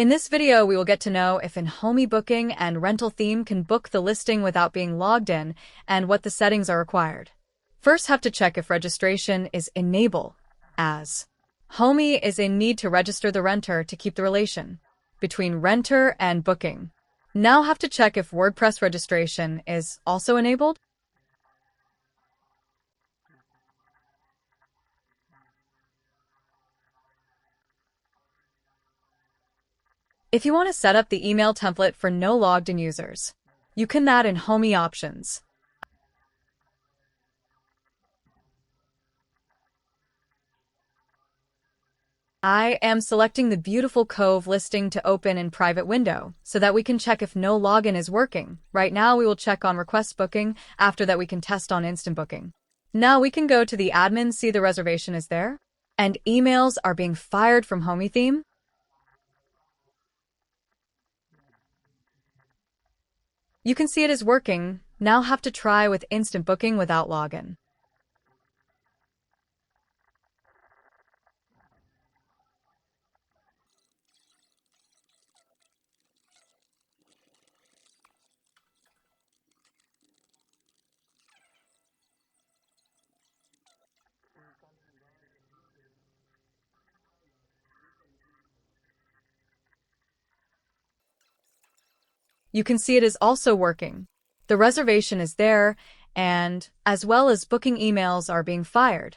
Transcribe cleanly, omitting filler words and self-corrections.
In this video, we will get to know if an Homey booking and rental theme can book the listing without being logged in and what the settings are required. First, have to check if registration is enabled, as Homey is in need to register the renter to keep the relation between renter and booking. Now have to check if WordPress registration is also enabled. If you want to set up the email template for no logged-in users, you can add in Homey options. I am selecting the Beautiful Cove listing to open in private window so that we can check if no login is working. Right now we will check on request booking. After that we can test on instant booking. Now we can go to the admin, see the reservation is there, and emails are being fired from Homey theme. You can see it is working. Now have to try with instant booking without login. You can see it is also working. The reservation is there, and as well as booking emails are being fired.